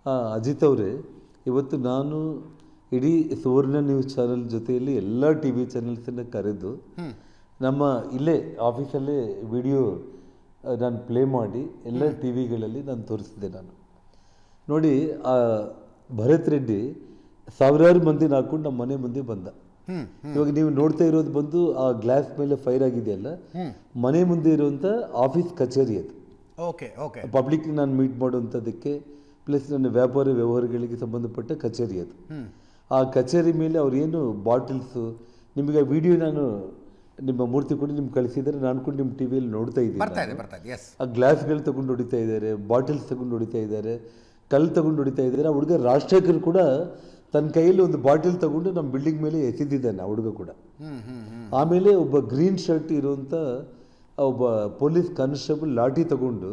ಅಜಿತ್ ಅವರೇ, ಇವತ್ತು ನಾನು ಇಡೀ ಸುವರ್ಣ ನ್ಯೂಸ್ ಚಾನೆಲ್ ಜೊತೆಯಲ್ಲಿ ಎಲ್ಲ ಟಿ ವಿ ಚಾನೆಲ್ಸನ್ನು ಕರೆದು ನಮ್ಮ ಇಲ್ಲೇ ಆಫೀಸಲ್ಲೇ ವಿಡಿಯೋ ನಾನು ಪ್ಲೇ ಮಾಡಿ ಎಲ್ಲ ಟಿ ವಿಗಳಲ್ಲಿ ನಾನು ತೋರಿಸಿದೆ. ನಾನು ನೋಡಿ, ಆ ಭರತ್ ರೆಡ್ಡಿ ಸಾವಿರಾರು ಮಂದಿನ ಹಾಕೊಂಡು ನಮ್ಮ ಮನೆ ಮುಂದೆ ಬಂದ. ಇವಾಗ ನೀವು ನೋಡ್ತಾ ಇರೋದು ಬಂದು ಆ ಗ್ಲಾಸ್ ಮೇಲೆ ಫೈರ್ ಆಗಿದೆಯಲ್ಲ, ಮನೆ ಮುಂದೆ ಇರುವಂಥ ಆಫೀಸ್ ಕಚೇರಿ ಅದು. ಪಬ್ಲಿಕ್ ನಾನು ಮೀಟ್ ಮಾಡುವಂಥದ್ದಕ್ಕೆ ಪ್ಲಸ್ ನನ್ನ ವ್ಯಾಪಾರ ವ್ಯವಹಾರಗಳಿಗೆ ಸಂಬಂಧಪಟ್ಟ ಕಚೇರಿ ಅದು. ಆ ಕಚೇರಿ ಮೇಲೆ ಅವ್ರೇನು ಬಾಟಲ್ಸು, ನಿಮಗೆ ವಿಡಿಯೋ ನಾನು ನಿಮ್ಮ ಮೂರ್ತಿ ಕೂಡ ನಿಮ್ಗೆ ಕಳಿಸಿದ್ದಾರೆ, ನಾನು ಕೂಡ ನಿಮ್ಮ ಟಿ ವಿಯಲ್ಲಿ ನೋಡ್ತಾ ಇದ್ದೀನಿ. ಆ ಗ್ಲಾಸ್ಗಳು ತಗೊಂಡು ಹೊಡಿತಾ ಇದ್ದಾರೆ, ಬಾಟಲ್ಸ್ ತಗೊಂಡು ಹೊಡಿತಾ ಇದ್ದಾರೆ, ಕಲ್ಲು ತಗೊಂಡು ಹೊಡಿತಾ ಇದ್ದಾರೆ. ಆ ಹುಡುಗ ರಾಜಶೇಖರ್ ಕೂಡ ತನ್ನ ಕೈಯಲ್ಲಿ ಒಂದು ಬಾಟಲ್ ತಗೊಂಡು ನಮ್ಮ ಬಿಲ್ಡಿಂಗ್ ಮೇಲೆ ಎಸೆದಿದ್ದಾನೆ ಆ ಹುಡುಗ ಕೂಡ. ಆಮೇಲೆ ಒಬ್ಬ ಗ್ರೀನ್ ಶರ್ಟ್ ಇರುವಂಥ ಒಬ್ಬ ಪೊಲೀಸ್ ಕಾನ್ಸ್ಟೇಬಲ್ ಲಾಠಿ ತಗೊಂಡು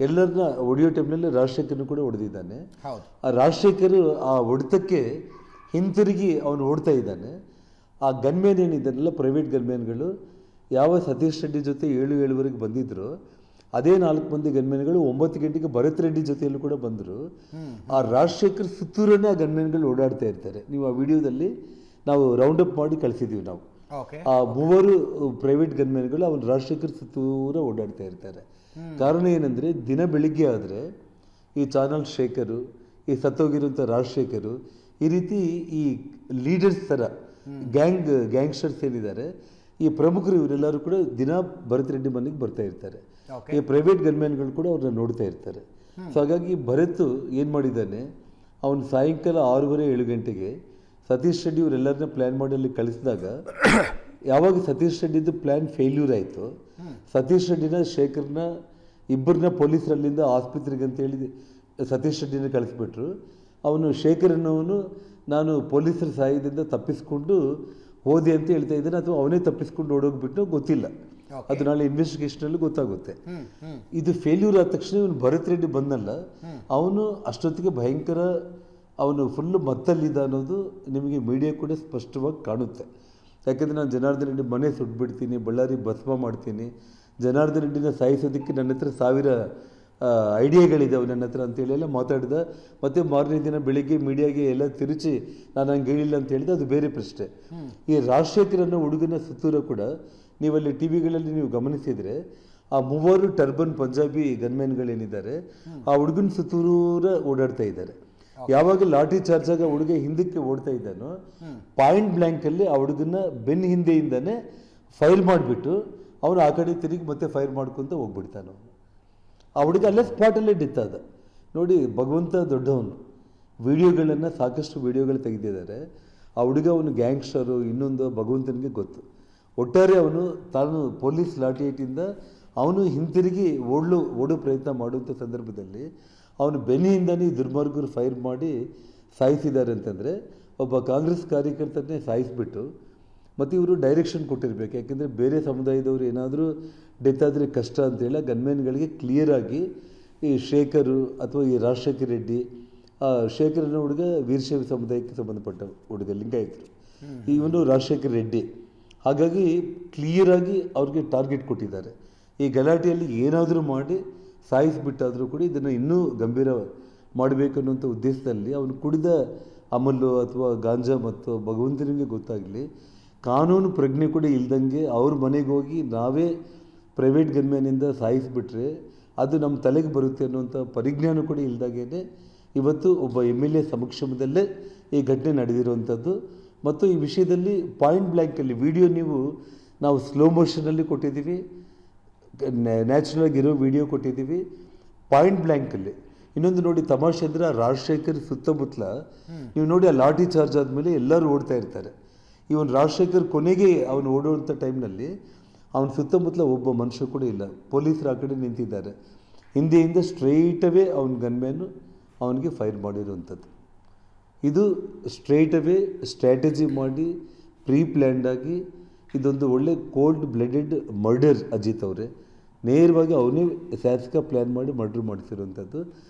ಎಲ್ಲರನ್ನ ಹೊಡೆಯೋ ಟೈಮ್ನಲ್ಲಿ ರಾಜಶೇಖರ್ನು ಕೂಡ ಹೊಡೆದಿದ್ದಾನೆ. ಆ ರಾಜಶೇಖರ್ ಆ ಹೊಡೆತಕ್ಕೆ ಹಿಂತಿರುಗಿ ಅವನು ಓಡ್ತಾ ಇದ್ದಾನೆ. ಆ ಗನ್ಮ್ಯಾನ್ ಏನಿದ್ದಾನಲ್ಲ, ಪ್ರೈವೇಟ್ ಗನ್ಮ್ಯಾನ್ಗಳು ಯಾವ ಸತೀಶ್ ರೆಡ್ಡಿ ಜೊತೆ 7-7:15 ಬಂದಿದ್ರು, ಅದೇ 4 ಮಂದಿ ಗನ್ಮ್ಯಾನ್ಗಳು 9 ಗಂಟೆಗೆ ಭರತ್ ರೆಡ್ಡಿ ಜೊತೆಯಲ್ಲೂ ಕೂಡ ಬಂದರು. ಆ ರಾಜಶೇಖರ್ ಸುತ್ತೂರನೇ ಆ ಗನ್ಮ್ಯಾನ್ಗಳು ಓಡಾಡ್ತಾ ಇರ್ತಾರೆ. ನೀವು ಆ ವಿಡಿಯೋದಲ್ಲಿ ನಾವು ರೌಂಡ್ ಅಪ್ ಮಾಡಿ ಕಳಿಸಿದ್ದೀವಿ ನಾವು. ಆ 3 ಪ್ರೈವೇಟ್ ಗನ್ಮ್ಯಾನ್ಗಳು ಅವನು ರಾಜಶೇಖರ್ ಸುತ್ತೂರ ಓಡಾಡ್ತಾ ಇರ್ತಾರೆ. ಕಾರಣ ಏನಂದರೆ, ದಿನ ಬೆಳಿಗ್ಗೆ ಆದರೆ ಈ ಚಾನಲ್ ಶೇಖರು, ಈ ಸತ್ತೋಗಿರುವಂಥ ರಾಜಶೇಖರು, ಈ ರೀತಿ ಈ ಲೀಡರ್ಸ್ ಥರ ಗ್ಯಾಂಗ್ಸ್ಟರ್ಸ್ ಏನಿದ್ದಾರೆ, ಈ ಪ್ರಮುಖರು ಇವರೆಲ್ಲರೂ ಕೂಡ ದಿನ ಭರತ್ ರೆಡ್ಡಿ ಮನೆಗೆ ಬರ್ತಾ ಇರ್ತಾರೆ. ಈ ಪ್ರೈವೇಟ್ ಗನ್ಮ್ಯಾನ್ಗಳು ಕೂಡ ಅವ್ರನ್ನ ನೋಡ್ತಾ ಇರ್ತಾರೆ. ಸೊ ಹಾಗಾಗಿ ಭರತ್ ಏನು ಮಾಡಿದ್ದಾನೆ, ಅವನು ಸಾಯಂಕಾಲ 6:30-7 ಗಂಟೆಗೆ ಸತೀಶ್ ರೆಡ್ಡಿ ಇವರೆಲ್ಲರನ್ನ ಪ್ಲ್ಯಾನ್ ಮಾಡಿ ಅಲ್ಲಿ ಕಳಿಸಿದಾಗ, ಯಾವಾಗ ಸತೀಶ್ ರೆಡ್ಡಿದು ಪ್ಲ್ಯಾನ್ ಫೇಲ್ಯೂರ್ ಆಯಿತು, ಸತೀಶ್ ರೆಡ್ಡಿನ ಶೇಖರ್ನ ಇಬ್ಬರನ್ನ ಪೊಲೀಸರಲ್ಲಿಂದ ಆಸ್ಪತ್ರೆಗೆ ಅಂತೇಳಿ ಸತೀಶ್ ರೆಡ್ಡಿನ ಕಳಿಸ್ಬಿಟ್ರು. ಅವನು ಶೇಖರ್ ಅನ್ನೋವನು ನಾನು ಪೊಲೀಸರ ಸಹಾಯದಿಂದ ತಪ್ಪಿಸ್ಕೊಂಡು ಹೋದೆ ಅಂತ ಹೇಳ್ತಾ ಇದ್ದಾನೆ, ಅಥವಾ ಅವನೇ ತಪ್ಪಿಸ್ಕೊಂಡು ಓಡೋಗ್ಬಿಟ್ಟು ಗೊತ್ತಿಲ್ಲ. ಅದು ನಾಳೆ ಇನ್ವೆಸ್ಟಿಗೇಷನಲ್ಲಿ ಗೊತ್ತಾಗುತ್ತೆ. ಇದು ಫೇಲ್ಯೂರ್ ಆದ ತಕ್ಷಣ ಇವನು ಭರತ್ ರೆಡ್ಡಿ ಬಂದಲ್ಲ, ಅವನು ಅಷ್ಟೊತ್ತಿಗೆ ಭಯಂಕರ ಅವನು ಫುಲ್ಲು ಮತ್ತಲ್ಲಿದ್ದ ಅನ್ನೋದು ನಿಮಗೆ ಮೀಡಿಯಾ ಕೂಡ ಸ್ಪಷ್ಟವಾಗಿ ಕಾಣುತ್ತೆ. ಯಾಕೆಂದರೆ ನಾನು ಜನಾರ್ದನ್ ರೆಡ್ಡಿ ಮನೆ ಸುಟ್ಬಿಡ್ತೀನಿ, ಬಳ್ಳಾರಿ ಭಸ್ಮ ಮಾಡ್ತೀನಿ, ಜನಾರ್ದನ್ ರೆಡ್ಡಿನ ಸಾಯಿಸೋದಕ್ಕೆ ನನ್ನ ಹತ್ರ 1000 ಐಡಿಯಾಗಳಿದ್ದಾವೆ ನನ್ನ ಹತ್ರ ಅಂತೇಳಿ ಎಲ್ಲ ಮಾತಾಡಿದ. ಮತ್ತು ಮಾರನೇ ದಿನ ಬೆಳಿಗ್ಗೆ ಮೀಡಿಯಾಗೆ ಎಲ್ಲ ತಿರುಚಿ ನಾನು ಹಂಗೆ ಹೇಳಿಲ್ಲ ಅಂತ ಹೇಳಿದೆ, ಅದು ಬೇರೆ ಪ್ರಶ್ನೆ. ಈ ರಾಜಶೇಖರ್ ಅನ್ನೋ ಹುಡುಗನ ಸುತ್ತೂರ ಕೂಡ ನೀವಲ್ಲಿ ಟಿ ವಿಗಳಲ್ಲಿ ನೀವು ಗಮನಿಸಿದರೆ ಆ 3 ಟರ್ಬನ್ ಪಂಜಾಬಿ ಗನ್ಮ್ಯಾನ್ಗಳೇನಿದ್ದಾರೆ ಆ ಹುಡುಗನ ಸುತ್ತೂರ ಓಡಾಡ್ತಾ ಇದ್ದಾರೆ. ಯಾವಾಗ ಲಾಠಿ ಚಾರ್ಜ್ ಆಗ ಹುಡುಗ ಹಿಂದಕ್ಕೆ ಓಡ್ತಾ ಇದ್ದಾನೋ, ಪಾಯಿಂಟ್ ಬ್ಲ್ಯಾಂಕಲ್ಲಿ ಆ ಹುಡುಗನ ಬೆನ್ನ ಹಿಂದೆಯಿಂದನೇ ಫೈರ್ ಮಾಡಿಬಿಟ್ಟು ಅವನು ಆ ಕಡೆ ತಿರುಗಿ ಮತ್ತೆ ಫೈರ್ ಮಾಡ್ಕೊತ ಹೋಗ್ಬಿಡ್ತಾನೆ. ಆ ಹುಡುಗ ಅಲ್ಲೇ ಸ್ಪಾಟಲ್ಲೇ ಡೆತ್ ಆದ. ನೋಡಿ, ಭಗವಂತ ದೊಡ್ಡವನು. ವಿಡಿಯೋಗಳನ್ನು ಸಾಕಷ್ಟು ವಿಡಿಯೋಗಳು ತೆಗೆದಿದ್ದಾರೆ. ಆ ಹುಡುಗ ಅವನು ಗ್ಯಾಂಗ್ಸ್ಟರು, ಇನ್ನೊಂದು ಭಗವಂತನಿಗೆ ಗೊತ್ತು. ಒಟ್ಟಾರೆ ಅವನು ತಾನು ಪೊಲೀಸ್ ಲಾಠಿ ಏಟಿಂದ ಅವನು ಹಿಂತಿರುಗಿ ಓಡೋ ಪ್ರಯತ್ನ ಮಾಡುವಂಥ ಸಂದರ್ಭದಲ್ಲಿ ಅವನು ಬೆನ್ನಿಯಿಂದನೇ ದುರ್ಮಾರ್ಗರು ಫೈರ್ ಮಾಡಿ ಸಾಯಿಸಿದ್ದಾರೆ ಅಂತಂದರೆ, ಒಬ್ಬ ಕಾಂಗ್ರೆಸ್ ಕಾರ್ಯಕರ್ತನೇ ಸಾಯಿಸಿಬಿಟ್ಟು, ಮತ್ತು ಇವರು ಡೈರೆಕ್ಷನ್ ಕೊಟ್ಟಿರಬೇಕು. ಯಾಕೆಂದರೆ ಬೇರೆ ಸಮುದಾಯದವರು ಏನಾದರೂ ಡೆತ್ ಆದರೆ ಕಷ್ಟ ಅಂತೇಳಿ ಗನ್ಮ್ಯಾನ್ಗಳಿಗೆ ಕ್ಲಿಯರಾಗಿ ಈ ಶೇಖರು ಅಥವಾ ಈ ರಾಜಶೇಖರ್ ರೆಡ್ಡಿ, ಶೇಖರನ ಹುಡುಗ ವೀರಶೈವ ಸಮುದಾಯಕ್ಕೆ ಸಂಬಂಧಪಟ್ಟ ಹುಡುಗ, ಲಿಂಗಾಯತರು. ಇವನು ರಾಜಶೇಖರ್ ರೆಡ್ಡಿ. ಹಾಗಾಗಿ ಕ್ಲಿಯರಾಗಿ ಅವ್ರಿಗೆ ಟಾರ್ಗೆಟ್ ಕೊಟ್ಟಿದ್ದಾರೆ. ಈ ಗಲಾಟೆಯಲ್ಲಿ ಏನಾದರೂ ಮಾಡಿ ಸಾಯಿಸಿಬಿಟ್ಟಾದರೂ ಕೂಡ ಇದನ್ನು ಇನ್ನೂ ಗಂಭೀರ ಮಾಡಬೇಕು ಅನ್ನೋಂಥ ಉದ್ದೇಶದಲ್ಲಿ ಅವನು ಕುಡಿದ ಅಮಲು ಅಥವಾ ಗಾಂಜಾ ಮತ್ತು ಭಗವಂತನಿಗೆ ಗೊತ್ತಾಗಲಿ, ಕಾನೂನು ಪ್ರಜ್ಞೆ ಕೂಡ ಇಲ್ದಂಗೆ ಅವ್ರ ಮನೆಗೆ ಹೋಗಿ ನಾವೇ ಪ್ರೈವೇಟ್ ಗನ್ಮ್ಯಾನಿಂದ ಸಾಯಿಸಿಬಿಟ್ರೆ ಅದು ನಮ್ಮ ತಲೆಗೆ ಬರುತ್ತೆ ಅನ್ನುವಂಥ ಪರಿಜ್ಞಾನ ಕೂಡ ಇಲ್ದಾಗೇ ಇವತ್ತು ಒಬ್ಬ MLA ಸಮಕ್ಷಮದಲ್ಲೇ ಈ ಘಟನೆ ನಡೆದಿರುವಂಥದ್ದು. ಮತ್ತು ಈ ವಿಷಯದಲ್ಲಿ ಪಾಯಿಂಟ್ ಬ್ಲ್ಯಾಂಕಲ್ಲಿ ವಿಡಿಯೋ ನಾವು ಸ್ಲೋ ಮೋಷನಲ್ಲಿ ಕೊಟ್ಟಿದ್ದೀವಿ, ನ್ಯಾಚುರಲ್ ಆಗಿರೋ ವಿಡಿಯೋ ಕೊಟ್ಟಿದ್ದೀವಿ, ಪಾಯಿಂಟ್ ಬ್ಲ್ಯಾಂಕಲ್ಲಿ. ಇನ್ನೊಂದು ನೋಡಿ ತಮಾಷೆ ಅಂದರೆ, ರಾಜಶೇಖರ್ ಸುತ್ತಮುತ್ತಲ ನೀವು ನೋಡಿ ಆ ಲಾಠಿ ಚಾರ್ಜ್ ಆದಮೇಲೆ ಎಲ್ಲರೂ ಓಡ್ತಾ ಇರ್ತಾರೆ. ಇವನು ರಾಜಶೇಖರ್ ಕೊನೆಗೆ ಅವನು ಓಡುವಂಥ ಟೈಮ್ನಲ್ಲಿ ಅವನ ಸುತ್ತಮುತ್ತಲ ಒಬ್ಬ ಮನುಷ್ಯ ಕೂಡ ಇಲ್ಲ. ಪೊಲೀಸರು ಆ ಕಡೆ ನಿಂತಿದ್ದಾರೆ. ಹಿಂದೆಯಿಂದ ಸ್ಟ್ರೈಟವೇ ಅವನ ಗನ್ಮ್ಯಾನು ಅವನಿಗೆ ಫೈರ್ ಮಾಡಿರುವಂಥದ್ದು. ಇದು ಸ್ಟ್ರೈಟವೇ ಸ್ಟ್ರಾಟಜಿ ಮಾಡಿ ಪ್ರೀ ಪ್ಲ್ಯಾಂಡಾಗಿ ಇದೊಂದು ಒಳ್ಳೆ ಕೋಲ್ಡ್ ಬ್ಲಡೆಡ್ ಮರ್ಡರ್. ಅಜಿತ್ ಅವರೇ ನೇರವಾಗಿ ಅವನೇ ಶಾಸಕ ಪ್ಲ್ಯಾನ್ ಮಾಡಿ ಮರ್ಡರ್ ಮಾಡಿಸಿರುವಂಥದ್ದು.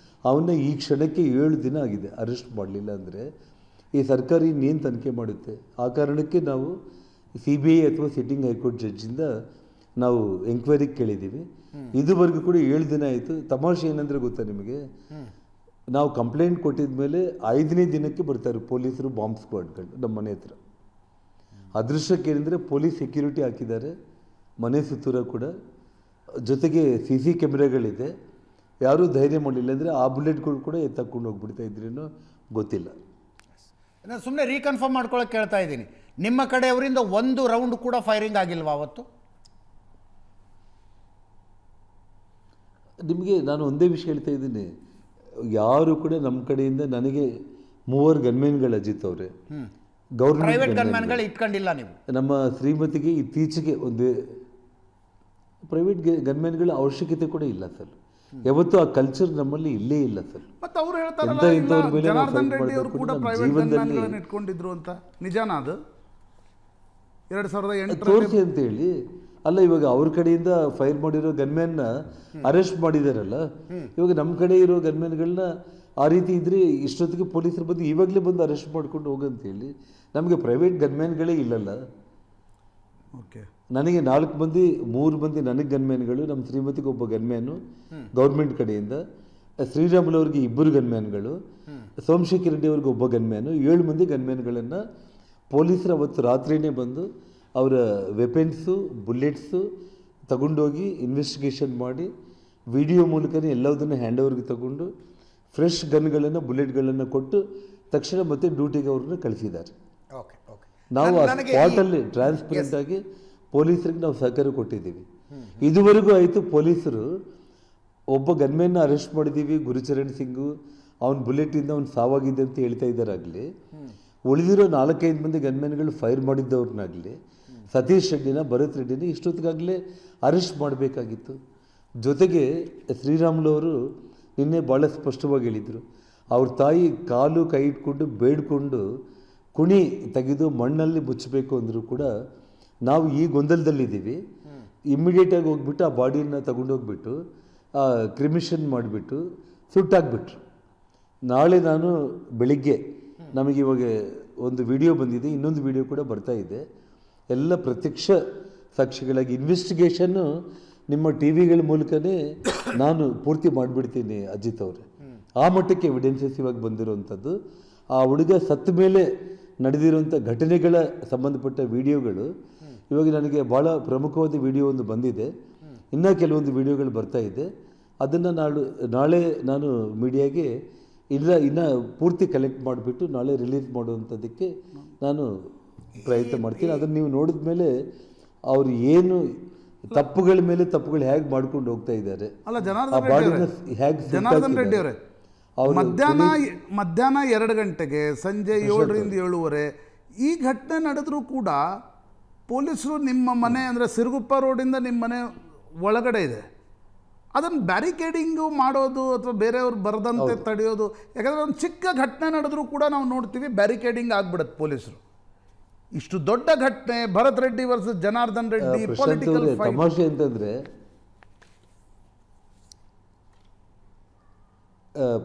ಅವನ್ನ ಈ ಕ್ಷಣಕ್ಕೆ 7 ದಿನ ಆಗಿದೆ ಅರೆಸ್ಟ್ ಮಾಡಲಿಲ್ಲ ಅಂದರೆ ಈ ಸರ್ಕಾರ ಇನ್ನೇನು ತನಿಖೆ ಮಾಡುತ್ತೆ. ಆ ಕಾರಣಕ್ಕೆ ನಾವು CBI ಅಥವಾ ಸಿಟ್ಟಿಂಗ್ ಹೈಕೋರ್ಟ್ ಜಡ್ಜಿಂದ ನಾವು ಎಂಕ್ವೈರಿಗೆ ಕೇಳಿದ್ದೀವಿ. ಇದುವರೆಗೂ ಕೂಡ 7 ದಿನ ಆಯಿತು. ತಮಾಷೆ ಏನಂದರೆ ಗೊತ್ತಾ ನಿಮಗೆ, ನಾವು ಕಂಪ್ಲೇಂಟ್ ಕೊಟ್ಟಿದ ಮೇಲೆ 5ನೇ ದಿನಕ್ಕೆ ಬರ್ತಾರೆ ಪೊಲೀಸರು, ಬಾಂಬ್ ಸ್ಕ್ವಾಡ್ಗಳು ನಮ್ಮ ಮನೆ ಹತ್ರ. ಅದೃಷ್ಟಕ್ಕೆ ಏನಂದರೆ ಪೊಲೀಸ್ ಸೆಕ್ಯೂರಿಟಿ ಹಾಕಿದ್ದಾರೆ ಮನೆ ಸುತ್ತೂರ ಕೂಡ, ಜೊತೆಗೆ CC ಕ್ಯಾಮ್ರಾಗಳಿದೆ. ಯಾರೂ ಧೈರ್ಯ ಮಾಡಲಿಲ್ಲ ಅಂದರೆ ಆ ಬುಲೆಟ್ಗಳು ಕೂಡ ಎತ್ತಕೊಂಡು ಹೋಗ್ಬಿಡ್ತಾ ಇದ್ರೇನೋ ಗೊತ್ತಿಲ್ಲ. ನಾನು ಸುಮ್ಮನೆ ರೀಕನ್ಫರ್ಮ್ ಮಾಡ್ಕೊಳ್ಳೋಕೆ ಕೇಳ್ತಾ ಇದ್ದೀನಿ, ನಿಮ್ಮ ಕಡೆಯವರಿಂದ ಒಂದು ರೌಂಡ್ ಕೂಡ ಫೈರಿಂಗ್ ಆಗಿಲ್ವಾ ಅವತ್ತು? ನಿಮಗೆ ನಾನು ಒಂದೇ ವಿಷಯ ಹೇಳ್ತಾ ಇದ್ದೀನಿ, ಯಾರು ಕೂಡ ನಮ್ಮ ಕಡೆಯಿಂದ ನನಗೆ 3 ಗನ್ಮೆನ್ಗಳು ಅಜಿತ್ ಅವರೇ, ಪ್ರೈವೇಟ್ ಗನ್ಮ್ಯಾನ್ಗಳು ಇಟ್ಕೊಂಡಿಲ್ಲ ನೀವು? ನಮ್ಮ ಶ್ರೀಮತಿಗೆ ಇತ್ತೀಚೆಗೆ ಒಂದು ಪ್ರೈವೇಟ್ ಗನ್ಮೆನ್ಗಳ ಅವಶ್ಯಕತೆ ಕೂಡ ಇಲ್ಲ ಸರ್. ಯಾವತ್ತೂ ಆ ಕಲ್ಚರ್ ನಮ್ಮಲ್ಲಿ ಇಲ್ಲೇ ಇಲ್ಲ ಸರ್. ಮತ್ತೆ ಅವರು ಹೇಳ್ತಾರೆ ಜನಾರ್ದನ್ ರೆಡ್ಡಿ ಅವರು ಕೂಡ ಪ್ರೈವೇಟ್ ಗನ್ಮ್ಯಾನ್ಗಳನ್ನು ಇಟ್ಕೊಂಡಿದ್ರು ಅಂತ, ನಿಜಾನ ಅದು? 2008 ತೋರಿಸಿ ಅಂತ ಹೇಳಿ ಅಲ್ಲ, ಇವಾಗ ಅವ್ರ ಕಡೆಯಿಂದ ಫೈರ್ ಮಾಡಿರೋ ಗನ್ಮ್ಯಾನ್ನ ಅರೆಸ್ಟ್ ಮಾಡಿದಾರಲ್ಲ, ಇವಾಗ ನಮ್ಮ ಕಡೆ ಇರೋ ಗನ್ಮ್ಯಾನ್ಗಳನ್ನ ಆ ರೀತಿ ಇದ್ರೆ ಇಷ್ಟೊತ್ತಿಗೆ ಪೊಲೀಸರು ಬಂದು ಇವಾಗಲೇ ಬಂದು ಅರೆಸ್ಟ್ ಮಾಡ್ಕೊಂಡು ಹೋಗಂತೇಳಿ. ನಮಗೆ ಪ್ರೈವೇಟ್ ಗನ್ಮ್ಯಾನ್ಗಳೇ ಇಲ್ಲಲ್ಲ. ಓಕೆ, ನನಗೆ 4 ಮಂದಿ, 3 ಮಂದಿ ನನಗೆ ಗನ್ಮ್ಯಾನ್ಗಳು, ನಮ್ಮ ಶ್ರೀಮತಿಗೆ ಒಬ್ಬ ಗನ್ಮ್ಯಾನು ಗೌರ್ಮೆಂಟ್ ಕಡೆಯಿಂದ, ಶ್ರೀರಾಮುಲು ಅವ್ರಿಗೆ 2 ಗನ್ಮ್ಯಾನ್ಗಳು, ಸೋಮಶೇಖರ್ ರೆಡ್ಡಿ ಅವ್ರಿಗೆ ಒಬ್ಬ ಗನ್ಮ್ಯಾನು, 7 ಮಂದಿ ಗನ್ಮ್ಯಾನ್ಗಳನ್ನು ಪೊಲೀಸರು ಅವತ್ತು ರಾತ್ರಿಯೇ ಬಂದು ಅವರ ವೆಪನ್ಸು, ಬುಲೆಟ್ಸು ತಗೊಂಡೋಗಿ ಇನ್ವೆಸ್ಟಿಗೇಷನ್ ಮಾಡಿ ವಿಡಿಯೋ ಮೂಲಕನೇ ಎಲ್ಲದನ್ನು ಹ್ಯಾಂಡ್ ಓವರ್ಗೆ ತಗೊಂಡು ಫ್ರೆಶ್ ಗನ್ಗಳನ್ನು, ಬುಲೆಟ್ಗಳನ್ನು ಕೊಟ್ಟು ತಕ್ಷಣ ಮತ್ತೆ ಡ್ಯೂಟಿಗೆ ಅವ್ರನ್ನ ಕಳಿಸಿದ್ದಾರೆ. ನಾವು ಆ ಸ್ಪಾಟಲ್ಲಿ ಟ್ರಾನ್ಸ್ಪರೆಂಟ್ ಆಗಿ ಪೊಲೀಸರಿಗೆ ನಾವು ಸಹಕಾರ ಕೊಟ್ಟಿದ್ದೀವಿ. ಇದುವರೆಗೂ ಆಯಿತು, ಪೊಲೀಸರು ಒಬ್ಬ ಗನ್ಮೆನ್ನ ಅರೆಸ್ಟ್ ಮಾಡಿದ್ದೀವಿ, ಗುರುಚರಣ್ ಸಿಂಗು, ಅವನ ಬುಲೆಟಿಂದ ಅವ್ನು ಸಾವಾಗಿದೆ ಅಂತ ಹೇಳ್ತಾ ಇದ್ದಾರಾಗಲಿ, ಉಳಿದಿರೋ 4-5 ಮಂದಿ ಗನ್ಮೆನ್ಗಳು ಫೈರ್ ಮಾಡಿದ್ದವ್ರನ್ನಾಗಲಿ, ಸತೀಶ್ ರೆಡ್ಡಿನ, ಭರತ್ ರೆಡ್ಡಿನ ಇಷ್ಟೊತ್ತಿಗಾಗಲೇ ಅರೆಸ್ಟ್ ಮಾಡಬೇಕಾಗಿತ್ತು. ಜೊತೆಗೆ ಶ್ರೀರಾಮುಲು ಅವರು ನಿನ್ನೆ ಭಾಳ ಸ್ಪಷ್ಟವಾಗಿ ಹೇಳಿದರು, ಅವ್ರ ತಾಯಿ ಕಾಲು ಕೈ ಇಟ್ಕೊಂಡು ಬೇಡ್ಕೊಂಡು ಕುಣಿ ತೆಗೆದು ಮಣ್ಣಲ್ಲಿ ಮುಚ್ಚಬೇಕು ಅಂದರೂ ಕೂಡ ನಾವು ಈ ಗೊಂದಲದಲ್ಲಿದ್ದೀವಿ. ಇಮ್ಮಿಡಿಯೇಟಾಗಿ ಹೋಗ್ಬಿಟ್ಟು ಆ ಬಾಡಿಯನ್ನು ತಗೊಂಡೋಗ್ಬಿಟ್ಟು ಕ್ರಿಮಿಷನ್ ಮಾಡಿಬಿಟ್ಟು ಸುಟ್ಟಾಕ್ಬಿಟ್ರು. ನಾಳೆ ನಾನು ಬೆಳಿಗ್ಗೆ, ನಮಗೆ ಇವಾಗ ಒಂದು ವಿಡಿಯೋ ಬಂದಿದೆ, ಇನ್ನೊಂದು ವಿಡಿಯೋ ಕೂಡ ಬರ್ತಾ ಇದೆ, ಎಲ್ಲ ಪ್ರತ್ಯಕ್ಷ ಸಾಕ್ಷಿಗಳಾಗಿ ಇನ್ವೆಸ್ಟಿಗೇಷನ್ನು ನಿಮ್ಮ ಟಿವಿಗಳ ಮೂಲಕನೇ ನಾನು ಪೂರ್ತಿ ಮಾಡಿಬಿಡ್ತೀನಿ ಅಜಿತ್ ಅವರೇ. ಆ ಮಟ್ಟಕ್ಕೆ ಎವಿಡೆನ್ಸಸ್ ಇವಾಗ ಬಂದಿರುವಂಥದ್ದು. ಆ ಹುಡುಗ ಸತ್ತ ಮೇಲೆ ನಡೆದಿರುವಂಥ ಘಟನೆಗಳ ಸಂಬಂಧಪಟ್ಟ ವಿಡಿಯೋಗಳು ಇವಾಗ ನನಗೆ ಭಾಳ ಪ್ರಮುಖವಾದ ವಿಡಿಯೋ ಒಂದು ಬಂದಿದೆ, ಇನ್ನೂ ಕೆಲವೊಂದು ವಿಡಿಯೋಗಳು ಬರ್ತಾ ಇದೆ. ಅದನ್ನು ನಾಳೆ ನಾನು ಮೀಡಿಯಾಗೆ ಇನ್ನೂ ಪೂರ್ತಿ ಕಲೆಕ್ಟ್ ಮಾಡಿಬಿಟ್ಟು ನಾಳೆ ರಿಲೀಸ್ ಮಾಡುವಂಥದ್ದಕ್ಕೆ ನಾನು ಪ್ರಯತ್ನ ಮಾಡ್ತೀನಿ. ಅದನ್ನು ನೀವು ನೋಡಿದ ಮೇಲೆ ಅವರು ಏನು ತಪ್ಪುಗಳ ಮೇಲೆ ತಪ್ಪುಗಳು ಹೇಗೆ ಮಾಡ್ಕೊಂಡು ಹೋಗ್ತಾ ಇದ್ದಾರೆ. ಅಲ್ಲ, ಜನಾರ್ದನ್ ರೆಡ್ಡಿ ಅವರೇ, ಮಧ್ಯಾಹ್ನ 2 ಗಂಟೆಗೆ, ಸಂಜೆ 7ರಿಂದ 7:30 ಈ ಘಟನೆ ನಡೆದರೂ ಕೂಡ ಪೊಲೀಸರು ನಿಮ್ಮ ಮನೆ ಅಂದರೆ ಸಿರುಗುಪ್ಪ ರೋಡಿಂದ ನಿಮ್ಮ ಮನೆ ಒಳಗಡೆ ಇದೆ, ಅದನ್ನು ಬ್ಯಾರಿಕೇಡಿಂಗು ಮಾಡೋದು ಅಥವಾ ಬೇರೆಯವ್ರು ಬರದಂತೆ ತಡೆಯೋದು. ಯಾಕಂದರೆ ಒಂದು ಚಿಕ್ಕ ಘಟನೆ ನಡೆದರೂ ಕೂಡ ನಾವು ನೋಡ್ತೀವಿ ಬ್ಯಾರಿಕೇಡಿಂಗ್ ಆಗ್ಬಿಡುತ್ತೆ ಪೊಲೀಸರು. ಇಷ್ಟು ದೊಡ್ಡ ಘಟನೆ, Bharat Reddy versus Janardhan Reddy, political fight. ತಮಾಷೆ ಅಂತಂದರೆ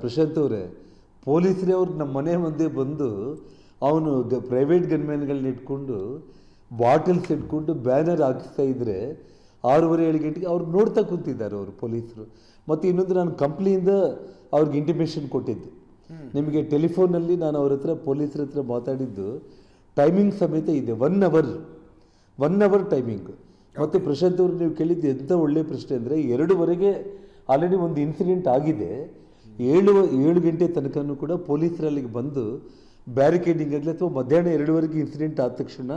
ಪ್ರಶಾಂತ್ ಅವರೇ, ಪೊಲೀಸರೇ ಅವ್ರು ನಮ್ಮ ಮನೆ ಮುಂದೆ ಬಂದು ಅವನು ಪ್ರೈವೇಟ್ ಗನ್ಮ್ಯಾನ್ಗಳನ್ನ ಇಟ್ಕೊಂಡು ಬಾಟಲ್ಸ್ ಇಟ್ಕೊಂಡು ಬ್ಯಾನರ್ ಹಾಕಿಸ್ತಾ ಇದ್ದರೆ 6:30-7 ಗಂಟೆಗೆ ಅವ್ರು ನೋಡ್ತಾ ಕೂತಿದ್ದಾರೆ ಅವರು ಪೊಲೀಸರು. ಮತ್ತು ಇನ್ನೊಂದು, ನಾನು ಕಂಪ್ನಿಯಿಂದ ಅವ್ರಿಗೆ ಇಂಟಿಮೇಷನ್ ಕೊಟ್ಟಿದ್ದು, ನಿಮಗೆ ಟೆಲಿಫೋನಲ್ಲಿ ನಾನು ಅವ್ರ ಹತ್ರ ಪೊಲೀಸರ ಹತ್ರ ಮಾತಾಡಿದ್ದು ಟೈಮಿಂಗ್ ಸಮೇತ ಇದೆ, 1 ಅವರ್ ಟೈಮಿಂಗ್. ಮತ್ತು ಪ್ರಶಾಂತ್ ಅವರು ನೀವು ಕೇಳಿದ್ದು ಎಂಥ ಒಳ್ಳೆಯ ಪ್ರಶ್ನೆ ಅಂದರೆ, 2:00 ಆಲ್ರೆಡಿ ಒಂದು ಇನ್ಸಿಡೆಂಟ್ ಆಗಿದೆ. 7 ಗಂಟೆ ತನಕನೂ ಕೂಡ ಪೊಲೀಸರಲ್ಲಿಗೆ ಬಂದು ಬ್ಯಾರಿಕೇಡಿಂಗ್ ಆಗಲಿ ಅಥವಾ ಮಧ್ಯಾಹ್ನ 2:00 ಇನ್ಸಿಡೆಂಟ್ ಆದ ತಕ್ಷಣ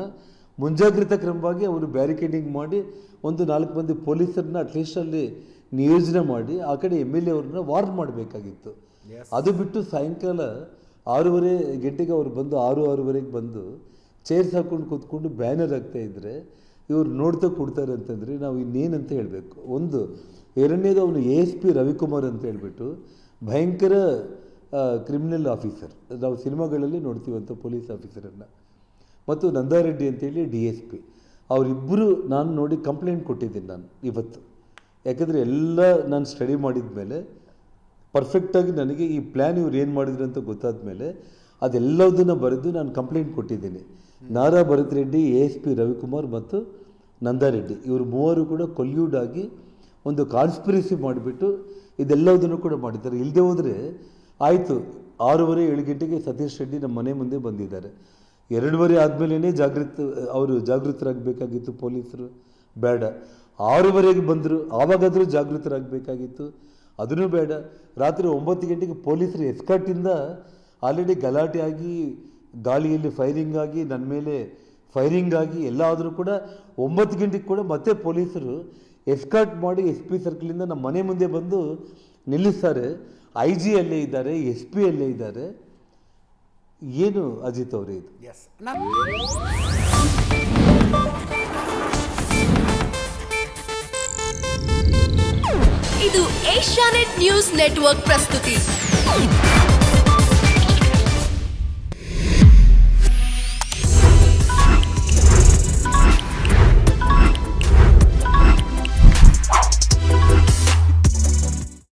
ಮುಂಜಾಗ್ರತಾ ಕ್ರಮವಾಗಿ ಅವರು ಬ್ಯಾರಿಕೇಡಿಂಗ್ ಮಾಡಿ ಒಂದು 4 ಮಂದಿ ಪೊಲೀಸರನ್ನ ಅಟ್ಲೀಸ್ಟ್ ಅಲ್ಲಿ ನಿಯೋಜನೆ ಮಾಡಿ ಆ ಕಡೆ MLA ಅವ್ರನ್ನ ವಾರ್ನ್ ಮಾಡಬೇಕಾಗಿತ್ತು. ಅದು ಬಿಟ್ಟು ಸಾಯಂಕಾಲ 6:30 ಗಂಟೆಗೆ ಅವ್ರು ಬಂದು 6-6:30 ಬಂದು ಚೇರ್ಸ್ ಹಾಕ್ಕೊಂಡು ಕೂತ್ಕೊಂಡು ಬ್ಯಾನರ್ ಆಗ್ತಾ ಇದ್ದರೆ ಇವ್ರು ನೋಡ್ತಾ ಕೊಡ್ತಾರೆ ಅಂತಂದರೆ ನಾವು ಇನ್ನೇನಂತ ಹೇಳಬೇಕು. ಒಂದು ಎರಡನೇದು, ಅವನು ASP ರವಿಕುಮಾರ್ ಅಂತ ಹೇಳ್ಬಿಟ್ಟು ಭಯಂಕರ ಕ್ರಿಮಿನಲ್ ಆಫೀಸರ್, ನಾವು ಸಿನಿಮಾಗಳಲ್ಲಿ ನೋಡ್ತೀವಂಥ ಪೊಲೀಸ್ ಆಫೀಸರನ್ನು, ಮತ್ತು ನಂದಾರೆಡ್ಡಿ ಅಂತೇಳಿ DSP, ಅವರಿಬ್ಬರು ನಾನು ನೋಡಿ ಕಂಪ್ಲೇಂಟ್ ಕೊಟ್ಟಿದ್ದೀನಿ ನಾನು ಇವತ್ತು. ಯಾಕಂದರೆ ಎಲ್ಲ ನಾನು ಸ್ಟಡಿ ಮಾಡಿದ ಮೇಲೆ ಪರ್ಫೆಕ್ಟಾಗಿ ನನಗೆ ಈ ಪ್ಲ್ಯಾನ್ ಇವ್ರು ಏನು ಮಾಡಿದ್ರು ಅಂತ ಗೊತ್ತಾದ ಮೇಲೆ ಅದೆಲ್ಲದನ್ನು ಬರೆದು ನಾನು ಕಂಪ್ಲೇಂಟ್ ಕೊಟ್ಟಿದ್ದೀನಿ. ನಾರಾ ಭರತ್ ರೆಡ್ಡಿ, ASP ರವಿಕುಮಾರ್ ಮತ್ತು ನಂದಾರೆಡ್ಡಿ ಇವರು 3 ಕೂಡ ಕೊಲ್ಯೂಡ್ ಆಗಿ ಒಂದು ಕಾನ್ಸ್ಪಿರಸಿ ಮಾಡಿಬಿಟ್ಟು ಇದೆಲ್ಲದನ್ನು ಕೂಡ ಮಾಡಿದ್ದಾರೆ. ಇಲ್ಲದೆ ಹೋದರೆ ಆಯಿತು 6:30 7 ಗಂಟೆಗೆ ಸತೀಶ್ ರೆಡ್ಡಿ ನಮ್ಮ ಮನೆ ಮುಂದೆ ಬಂದಿದ್ದಾರೆ. 2:30 ಆದಮೇಲೆ ಜಾಗೃತರಾಗಬೇಕಾಗಿತ್ತು ಪೊಲೀಸರು, ಬೇಡ. 6:30ಗೆ ಬಂದರು, ಆವಾಗಾದರೂ ಜಾಗೃತರಾಗಬೇಕಾಗಿತ್ತು, ಅದನ್ನೂ ಬೇಡ. ರಾತ್ರಿ 9 ಗಂಟೆಗೆ ಪೊಲೀಸರು ಎಸ್ಕಾರ್ಟಿಂದ ಆಲ್ರೆಡಿ ಗಲಾಟೆ ಆಗಿ, ಗಾಳಿಯಲ್ಲಿ ಫೈರಿಂಗ್ ಆಗಿ, ನನ್ನ ಮೇಲೆ ಫೈರಿಂಗ್ ಆಗಿ ಎಲ್ಲ ಆದರೂ ಕೂಡ 9 ಗಂಟೆಗೆ ಕೂಡ ಮತ್ತೆ ಪೊಲೀಸರು ಎಸ್ಕಾರ್ಟ್ ಮಾಡಿ SP ಸರ್ಕಲಿಂದ ನಮ್ಮ ಮನೆ ಮುಂದೆ ಬಂದು ನಿಲ್ಲಿಸ್ತಾರೆ. IG ಅಲ್ಲೇ ಇದ್ದಾರೆ, SP ಅಲ್ಲೇ ಇದ್ದಾರೆ. ಏನು ಅಜಿತ್ ಅವರೇ ಇದು? ಎಸ್ ಇದು ಏಷ್ಯಾನೆಟ್ ನ್ಯೂಸ್ ನೆಟ್ವರ್ಕ್ ಪ್ರಸ್ತುತಿ.